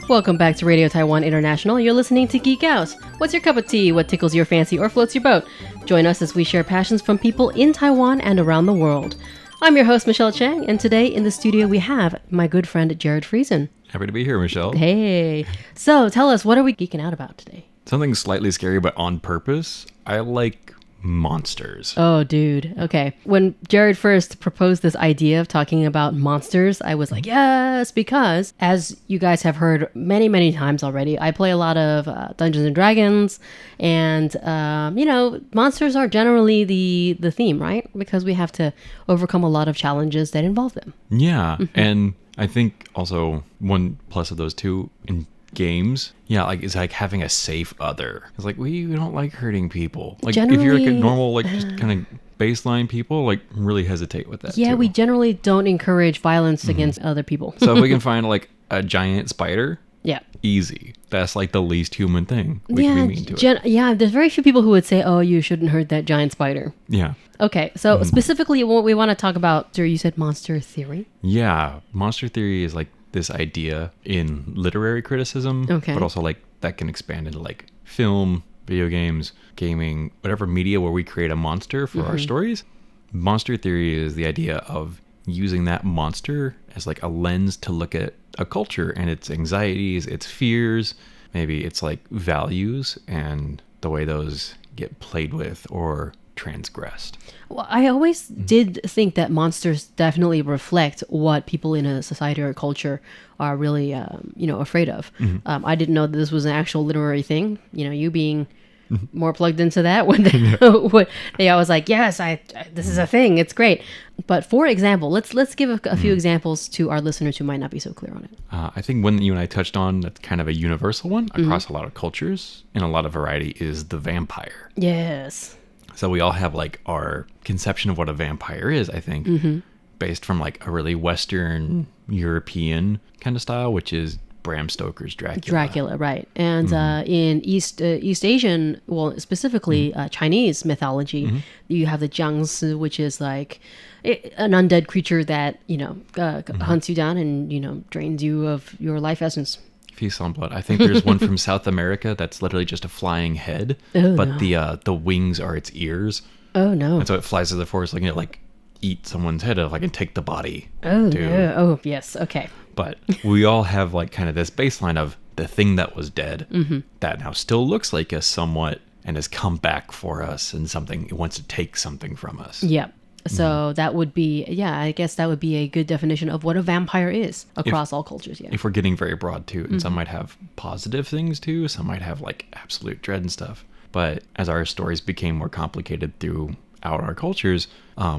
Welcome back to Radio Taiwan International. You're listening to Geek Out. What's your cup of tea? What tickles your fancy or floats your boat? Join us as we share passions from people in Taiwan and around the world. I'm your host, Michelle Chang, and today in the studio we have my good friend, Jared Friesen. Happy to be here, Michelle. Hey. So tell us, what are we geeking out about today? Something slightly scary, but on purpose. I like monsters. Oh, dude. Okay. When Jared first proposed this idea of talking about monsters, I was like, yes, because as you guys have heard many, many times already, I play a lot of Dungeons and Dragons, and, monsters are generally the theme, right? Because we have to overcome a lot of challenges that involve them. Yeah. And I think also one plus of those two in games, it's like having a safe other. It's like, we don't like hurting people. Like, if you're like a normal, like, just kind of baseline people, like, really hesitate with that. Yeah, too. we generally don't encourage violence against other people. So if we can find like a giant spider, yeah, easy. That's like the least human thing we can be mean to it. There's very few people who would say, oh, you shouldn't hurt that giant spider. Yeah. Okay, so specifically what we want to talk about, you said monster theory? Yeah, monster theory is like this idea in literary criticism, but also like that can expand into like film, video games, gaming, whatever media where we create a monster for our stories. Monster theory is the idea of using that monster as like a lens to look at a culture and its anxieties, its fears, maybe its like values and the way those get played with or transgressed. Well, I always did think that monsters definitely reflect what people in a society or a culture are really, afraid of. I didn't know that this was an actual literary thing. You being more plugged into that I was like, yes, this is a thing. It's great. But for example, let's give a few examples to our listeners who might not be so clear on it. I think one that you and I touched on that's kind of a universal one across a lot of cultures and a lot of variety is the vampire. Yes. So we all have like our conception of what a vampire is, I think, based from like a really Western European kind of style, which is Bram Stoker's Dracula. Dracula, right. And in East Asian, well, specifically Chinese mythology, you have the Jiangsi, which is like an undead creature that, hunts you down and, drains you of your life essence. Feast on blood. I think there's one from South America that's literally just a flying head, but the wings are its ears. Oh no! And so it flies to the forest, like eat someone's head off, and take the body. Oh no! Oh yes. Okay. But we all have like kind of this baseline of the thing that was dead that now still looks like us somewhat and has come back for us and it wants to take something from us. Yeah. So that would be, I guess that would be a good definition of what a vampire is across all cultures. Yeah. If we're getting very broad too, and some might have positive things too, some might have like absolute dread and stuff. But as our stories became more complicated throughout our cultures,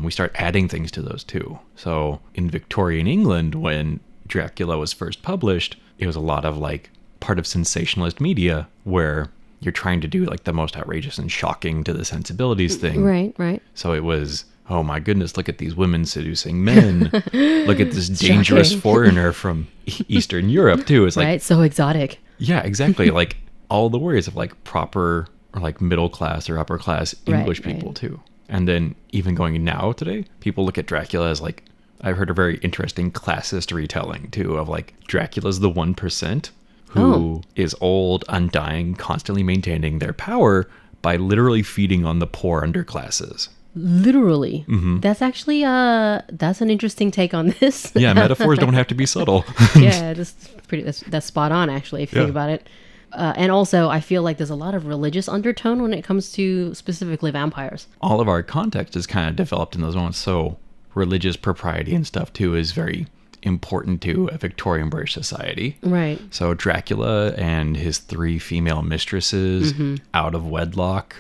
we start adding things to those too. So in Victorian England, when Dracula was first published, it was a lot of like part of sensationalist media where you're trying to do like the most outrageous and shocking to the sensibilities thing. Right. So it was, oh my goodness, look at these women seducing men. Look at this dangerous foreigner from Eastern Europe too. It's like, right, so exotic. Yeah, exactly. Like all the worries of like proper or like middle class or upper class English people too. And then even going now today, people look at Dracula as like, I've heard a very interesting classist retelling too of like Dracula's the 1% who is old, undying, constantly maintaining their power by literally feeding on the poor underclasses. Literally. That's actually that's an interesting take on this. Yeah, metaphors don't have to be subtle. Yeah, that's spot on actually if you think about it. And also I feel like there's a lot of religious undertone when it comes to specifically vampires. All of our context is kind of developed in those moments, so religious propriety and stuff too is very important to a Victorian British society. Right. So Dracula and his 3 female mistresses out of wedlock,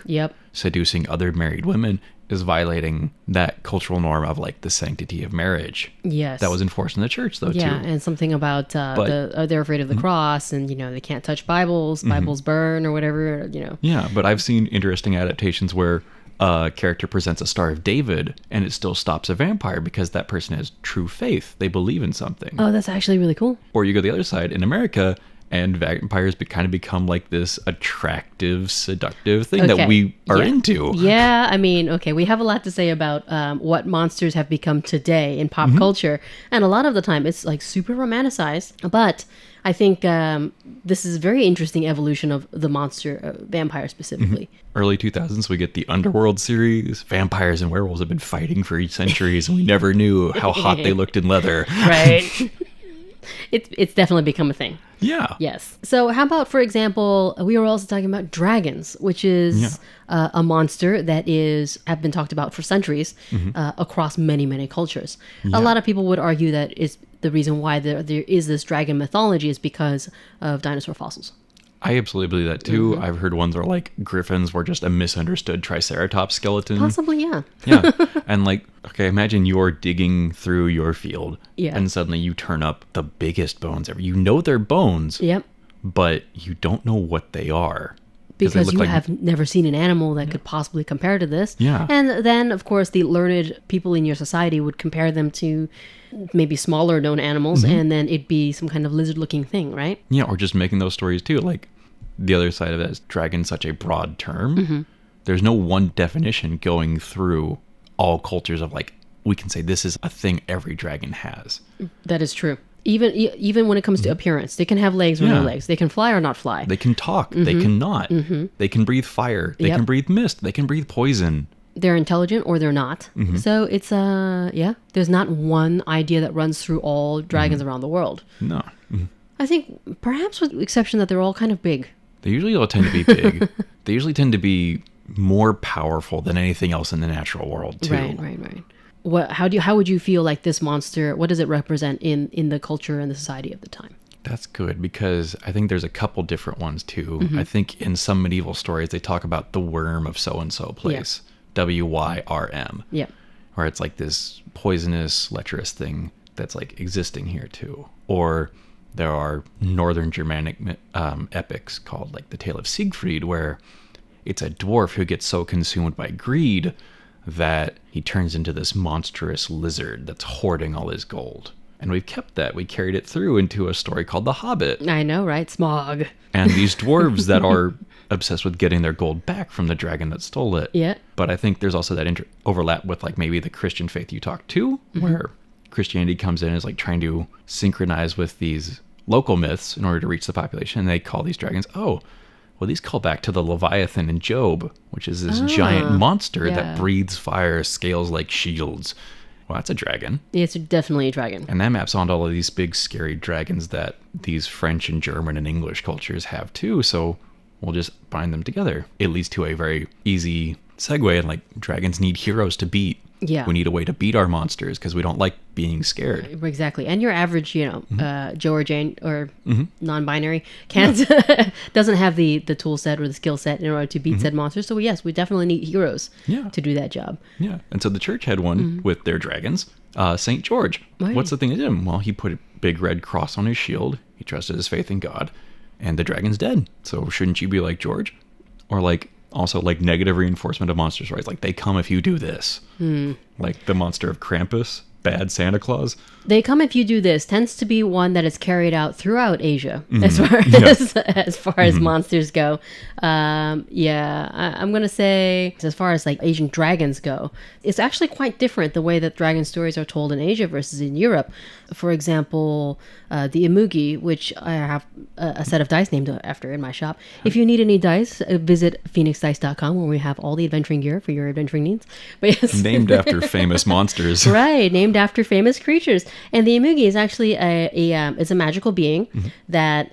seducing other married women is violating that cultural norm of like the sanctity of marriage. Yes. That was enforced in the church though too. Yeah, and something about they're afraid of the cross and they can't touch Bibles, Bibles burn or whatever, Yeah, but I've seen interesting adaptations where a character presents a Star of David and it still stops a vampire because that person has true faith. They believe in something. Oh, that's actually really cool. Or you go the other side. In America, and vampires kind of become like this attractive, seductive thing that we are into. Yeah, I mean, okay, we have a lot to say about what monsters have become today in pop culture, and a lot of the time it's like super romanticized, but I think this is a very interesting evolution of the monster, vampire specifically. Early 2000s, we get the Underworld series. Vampires and werewolves have been fighting for centuries, and we never knew how hot they looked in leather. Right. It's definitely become a thing. Yeah. Yes. So how about, for example, we were also talking about dragons, which is a monster that have been talked about for centuries across many, many cultures. A lot of people would argue that is the reason why there is this dragon mythology is because of dinosaur fossils. I absolutely believe that too. I've heard ones where like griffins were just a misunderstood triceratops skeleton. Possibly, yeah. Yeah. And like, okay, imagine you're digging through your field and suddenly you turn up the biggest bones ever. You know they're bones, but you don't know what they are. Because you have never seen an animal that could possibly compare to this. Yeah. And then, of course, the learned people in your society would compare them to maybe smaller known animals, and then it'd be some kind of lizard-looking thing, right? Yeah, or just making those stories too. Like, the other side of it is dragon's such a broad term. There's no one definition going through all cultures of like, we can say this is a thing every dragon has. That is true. Even when it comes to appearance, they can have legs or no legs. They can fly or not fly. They can talk. They cannot. They can breathe fire. They can breathe mist. They can breathe poison. They're intelligent or they're not. So it's there's not one idea that runs through all dragons around the world. No. I think perhaps with the exception that they're all kind of big. They usually all tend to be big. They usually tend to be more powerful than anything else in the natural world too. Right. How would you feel like this monster, what does it represent in the culture and the society of the time? That's good, because I think there's a couple different ones too. I think in some medieval stories they talk about the worm of so-and-so place. WYRM. Yeah. Where it's like this poisonous, lecherous thing that's like existing here too. Or there are Northern Germanic epics called like the Tale of Siegfried, where it's a dwarf who gets so consumed by greed that he turns into this monstrous lizard that's hoarding all his gold. And we've kept that. We carried it through into a story called The Hobbit. I know, right? Smog. And these dwarves that are obsessed with getting their gold back from the dragon that stole it. Yeah. But I think there's also that overlap with like maybe the Christian faith you talked to, where Christianity comes in and is like trying to synchronize with these local myths in order to reach the population. And they call these dragons, well, these call back to the Leviathan in Job, which is this giant monster that breathes fire, scales like shields. Well, that's a dragon. Yeah, it's definitely a dragon. And that maps onto all of these big, scary dragons that these French and German and English cultures have too. So we'll just bind them together. It leads to a very easy segue. And like, dragons need heroes to beat. Yeah. We need a way to beat our monsters because we don't like being scared. Exactly. And your average, Joe or Jane or non-binary doesn't have the tool set or the skill set in order to beat said monsters. So yes, we definitely need heroes to do that job. Yeah. And so the church had one with their dragons, St. George. Right. What's the thing that did him? Well, he put a big red cross on his shield. He trusted his faith in God, and the dragon's dead. So shouldn't you be like George? Or like, also like negative reinforcement of monsters, right? Like they come if you do this. Like the monster of Krampus, bad Santa Claus. They come if you do this tends to be one that is carried out throughout Asia as far as monsters go. I'm gonna say as far as like Asian dragons go, it's actually quite different the way that dragon stories are told in Asia versus in Europe. For example, the Imugi, which I have a set of dice named after in my shop. If you need any dice, visit phoenixdice.com where we have all the adventuring gear for your adventuring needs. But yes. Named after famous monsters. Right, named after famous creatures. And the Imugi is actually it's a magical being that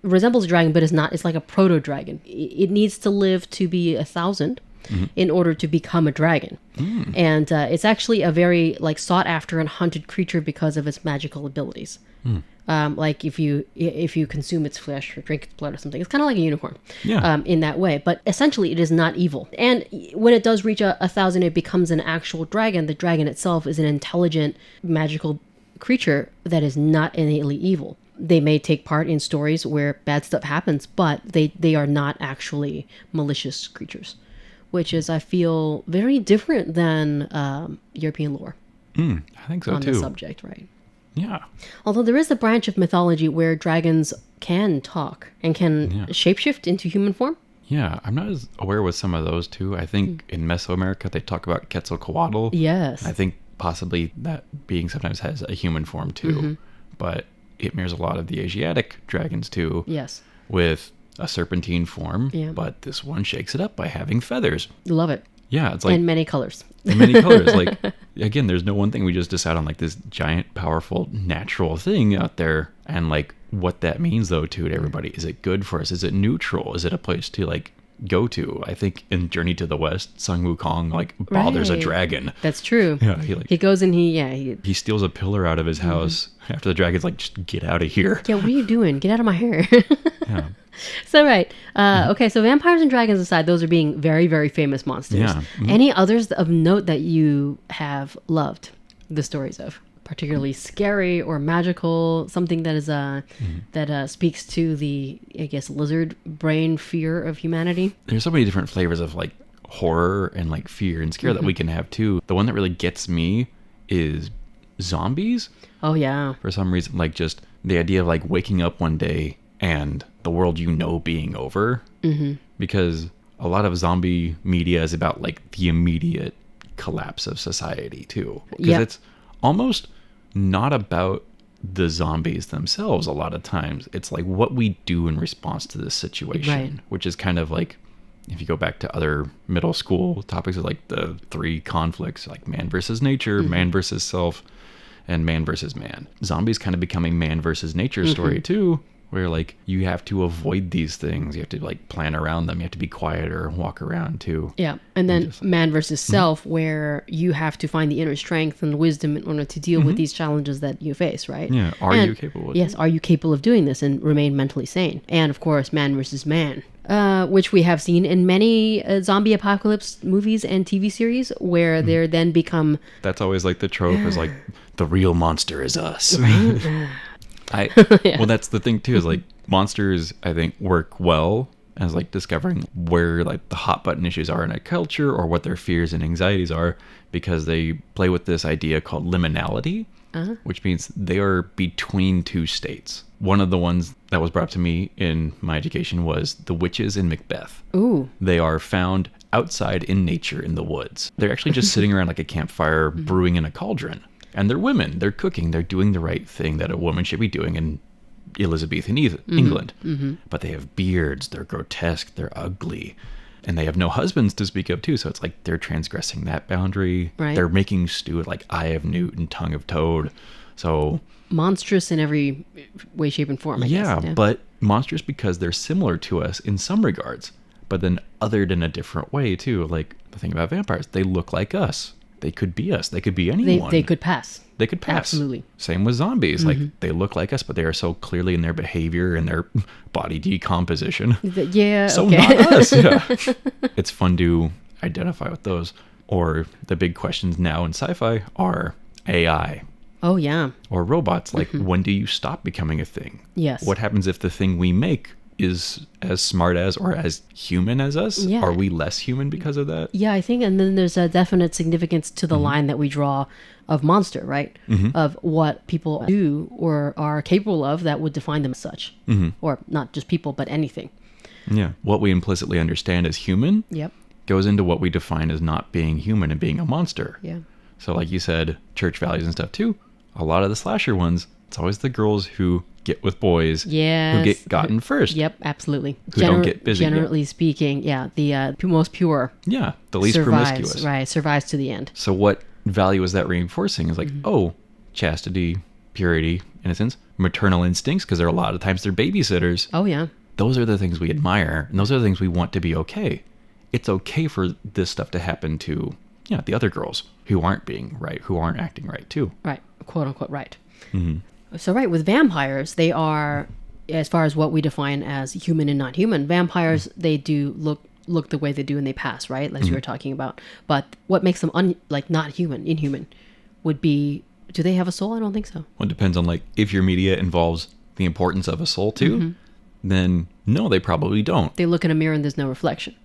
resembles a dragon, but it's like a proto-dragon. It needs to live to be 1,000 in order to become a dragon. And it's actually a very like sought after and hunted creature because of its magical abilities. Like if you consume its flesh or drink its blood or something, it's kind of like a unicorn in that way. But essentially, it is not evil. And when it does reach 1,000, it becomes an actual dragon. The dragon itself is an intelligent, magical creature that is not innately evil. They may take part in stories where bad stuff happens, but they are not actually malicious creatures, which is, I feel, very different than European lore. I think so on too. The subject, right? Yeah. Although there is a branch of mythology where dragons can talk and can shapeshift into human form. Yeah, I'm not as aware with some of those too. I think in Mesoamerica they talk about Quetzalcoatl. Yes. I think possibly that being sometimes has a human form too. But it mirrors a lot of the Asiatic dragons too. Yes. With a serpentine form. Yeah. But this one shakes it up by having feathers. Love it. Yeah, it's like... in many colors. In many colors. Like, again, there's no one thing. We just decide on like this giant, powerful, natural thing out there. And like what that means though to everybody. Is it good for us? Is it neutral? Is it a place to like go to? I think in Journey to the West, Sun Wukong like bothers a dragon. That's true. Yeah, he goes and he steals a pillar out of his house after the dragon's like, just get out of here. Yeah, what are you doing? Get out of my hair. Yeah. So right. Okay, so vampires and dragons aside, those are being very, very famous monsters. Yeah. Any others of note that you have loved the stories of? Particularly scary or magical, something that is that speaks to the, I guess, lizard brain fear of humanity. There's so many different flavors of like horror and like fear and scare that we can have too. The one that really gets me is zombies. Oh yeah. For some reason, like just the idea of like waking up one day and the world being over. Because a lot of zombie media is about like the immediate collapse of society too. Because it's almost not about the zombies themselves a lot of times. It's like what we do in response to this situation, which is kind of like, if you go back to other middle school topics, of like the three conflicts, like man versus nature, man versus self, and man versus man. Zombies kind of becoming man versus nature story too, where like you have to avoid these things. You have to like plan around them. You have to be quiet or walk around too. Yeah. And then man versus self, where you have to find the inner strength and wisdom in order to deal with these challenges that you face, right? Yeah. Are you capable of are you capable of doing this and remain mentally sane? And of course, man versus man, which we have seen in many zombie apocalypse movies and TV series, where they're then become... That's always like the trope is like, the real monster is us. Well, that's the thing too, is like monsters, I think, work well as like discovering where like the hot button issues are in a culture or what their fears and anxieties are, because they play with this idea called liminality, which means they are between two states. One of the ones that was brought up to me in my education was the witches in Macbeth. Ooh. They are found outside in nature in the woods. They're actually just sitting around like a campfire brewing in a cauldron. And they're women. They're cooking. They're doing the right thing that a woman should be doing in Elizabethan England. But they have beards. They're grotesque. They're ugly. And they have no husbands to speak of, too. So it's like they're transgressing that boundary. Right. They're making stew with like eye of newt and tongue of toad. So... monstrous in every way, shape, and form, I guess. Yeah, but monstrous because they're similar to us in some regards. But then othered in a different way, too. Like the thing about vampires, they look like us. They could be us. They could be anyone. They could pass. They could pass. Absolutely. Same with zombies. Like they look like us, but they are so clearly in their behavior and their body decomposition. So not us. Yeah. It's fun to identify with those. Or the big questions now in sci-fi are AI. Oh, yeah. Or robots. Like when do you stop becoming a thing? Yes. What happens if the thing we make is as smart as or as human as us? Yeah. Are we less human because of that? Yeah, I think, and then there's a definite significance to the line that we draw of monster, right? Of what people do or are capable of that would define them as such. Or not just people, but anything. Yeah. What we implicitly understand as human goes into what we define as not being human and being a monster. Yeah. So like you said, church values and stuff too. A lot of the slasher ones, it's always the girls who get with boys who get gotten first. Yep, absolutely. Who don't get busy. Generally speaking, the most pure. Yeah, the least promiscuous. Right, survives to the end. So what value is that reinforcing? Is like, chastity, purity, innocence, maternal instincts, because there are a lot of times they're babysitters. Oh, yeah. Those are the things we admire, and those are the things we want to be okay. It's okay for this stuff to happen to the other girls who aren't being right, who aren't acting right too. Right, quote unquote right. So right, with vampires, they are, as far as what we define as human and not human, vampires, they do look the way they do and they pass, right? As you were talking about. But what makes them not human, inhuman, would be, do they have a soul? I don't think so. Well, it depends on like, if your media involves the importance of a soul too, then no, they probably don't. They look in a mirror and there's no reflection.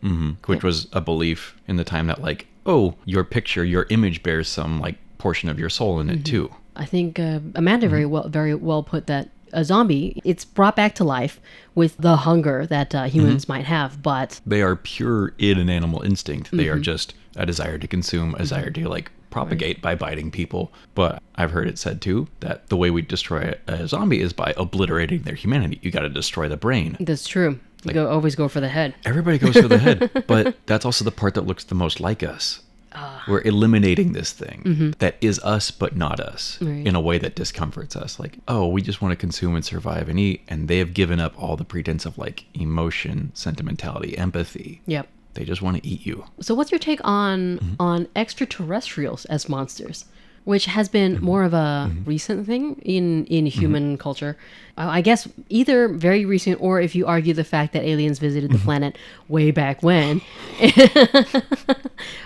Which was a belief in the time that like, oh, your picture, your image bears some like portion of your soul in it too. I think Amanda very well put that a zombie, it's brought back to life with the hunger that humans might have, but they are pure in an animal instinct. They are just a desire to consume, a desire to like propagate by biting people. But I've heard it said too that the way we destroy a zombie is by obliterating their humanity. You got to destroy the brain. That's true. You always go for the head. Everybody goes for the head, but that's also the part that looks the most like us. We're eliminating this thing that is us but not us in a way that discomforts us. Like, oh, we just want to consume and survive and eat, and they have given up all the pretense of like emotion, sentimentality, empathy. Yep. They just want to eat you. So what's your take on extraterrestrials as monsters, which has been more of a recent thing in human culture? I guess either very recent, or if you argue the fact that aliens visited the planet way back when,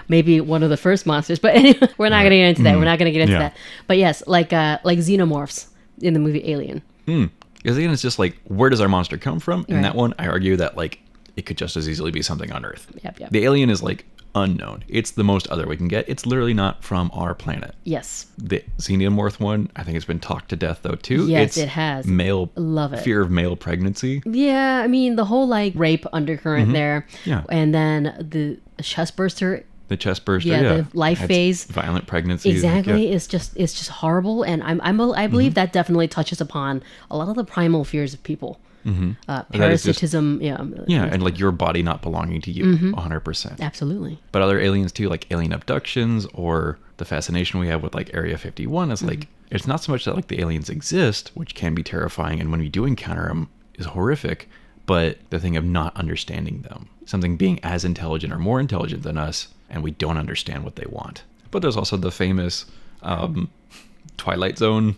maybe one of the first monsters. But anyway, we're not going to get into that. We're not going to get into that. But yes, like xenomorphs in the movie Alien. Because again, it's just like, where does our monster come from? In that one, I argue that like it could just as easily be something on Earth. Yep. The alien is like unknown. It's the most other we can get. It's literally not from our planet. Yes. The xenomorph one, I think it's been talked to death though too. Yes, it has. Love it. Fear of male pregnancy. Yeah, I mean the whole like rape undercurrent there. Yeah. And then the chest burster. The chest burster. The life phase. Violent pregnancy. Exactly. It's just horrible, and I believe that definitely touches upon a lot of the primal fears of people. Parasitism, and like your body not belonging to you 100%. Absolutely. But other aliens too, like alien abductions, or the fascination we have with like Area 51 is like, it's not so much that like the aliens exist, which can be terrifying, and when we do encounter them is horrific, but the thing of not understanding them, something being as intelligent or more intelligent than us, and we don't understand what they want. But there's also the famous Twilight Zone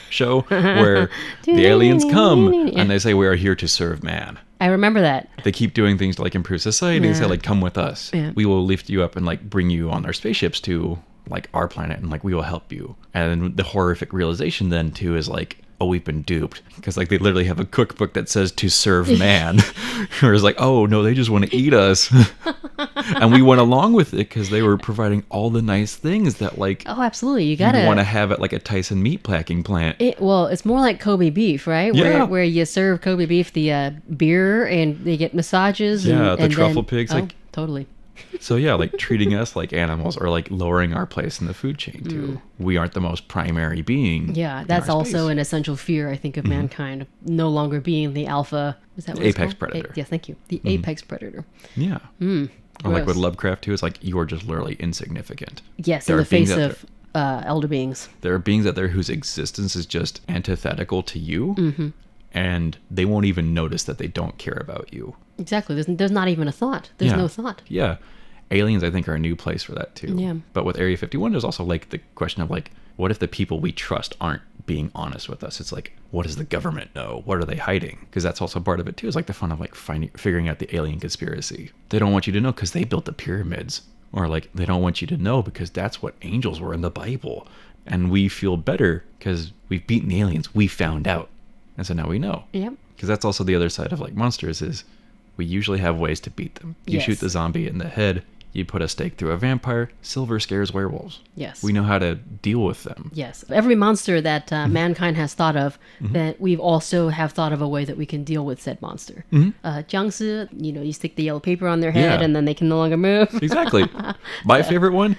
show where the aliens come and they say, we are here to serve man. I remember that. They keep doing things to like improve society and say like, come with us. We will lift you up and like bring you on our spaceships to like our planet, and like we will help you. And the horrific realization then too is like, oh, we've been duped, because like they literally have a cookbook that says to serve man. Or it's like, oh no, they just want to eat us. And we went along with it because they were providing all the nice things that like, oh, absolutely, you gotta want to have at like a Tyson meat packing plant. Well, it's more like Kobe beef, right? Yeah. Where you serve Kobe beef the beer, and they get massages. Yeah, and the truffle pigs. Like, totally. So yeah, like treating us like animals, or like lowering our place in the food chain too. We aren't the most primary being. Yeah, that's also an essential fear, I think, of mankind, no longer being the alpha. Is that what apex predator? Yes, thank you. The apex predator. Yeah. Or like with Lovecraft too, it's like you are just literally insignificant. Yes, in the face of elder beings. There are beings out there whose existence is just antithetical to you, and they won't even notice that they don't care about you. Exactly. There's not even a thought. There's no thought. Yeah. Aliens, I think, are a new place for that too. Yeah. But with Area 51, there's also like the question of like, what if the people we trust aren't being honest with us? It's like, what does the government know? What are they hiding? Because that's also part of it too. It's like the fun of like figuring out the alien conspiracy. They don't want you to know because they built the pyramids, or like they don't want you to know because that's what angels were in the Bible, and we feel better because we've beaten the aliens. We found out, and so now we know. Yep. Because that's also the other side of like monsters is we usually have ways to beat them. You shoot the zombie in the head. You put a stake through a vampire. Silver scares werewolves. Yes. We know how to deal with them. Yes. Every monster that mankind has thought of, that we've also have thought of a way that we can deal with said monster. Jiangshi, you stick the yellow paper on their head and then they can no longer move. Exactly. My favorite one,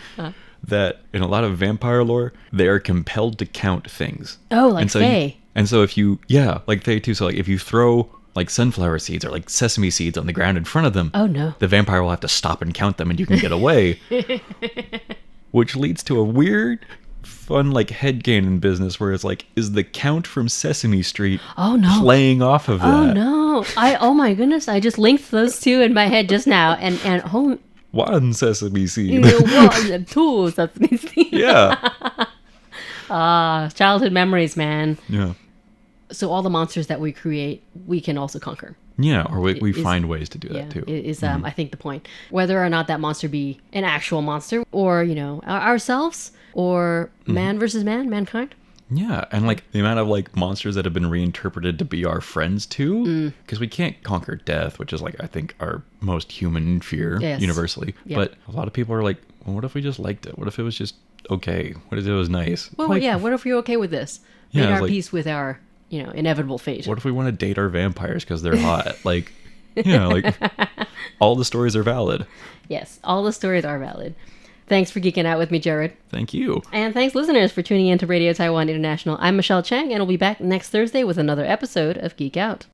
that in a lot of vampire lore, they are compelled to count things. Oh, like Fae. And so if you, like Fae too, so like if you throw like sunflower seeds or like sesame seeds on the ground in front of them, oh no, the vampire will have to stop and count them and you can get away. Which leads to a weird, fun like headcanon business where it's like, is the Count from Sesame Street playing off of that? Oh no. Oh my goodness, I just linked those two in my head just now, and one sesame seed. Two sesame seed. Yeah. Childhood memories, man. Yeah. So all the monsters that we create, we can also conquer. Yeah, or we find ways to do that too. Is I think the point. Whether or not that monster be an actual monster, or ourselves, or man versus mankind. Yeah, and like the amount of like monsters that have been reinterpreted to be our friends too, because we can't conquer death, which is like I think our most human fear universally. Yep. But a lot of people are like, well, what if we just liked it? What if it was just okay? What if it was nice? Well, like, what if you're okay with this? Make our peace with our inevitable fate. What if we want to date our vampires because they're hot? Like, like all the stories are valid. Yes, all the stories are valid. Thanks for geeking out with me, Jared. Thank you. And thanks, listeners, for tuning in to Radio Taiwan International. I'm Michelle Chang, and we'll be back next Thursday with another episode of Geek Out.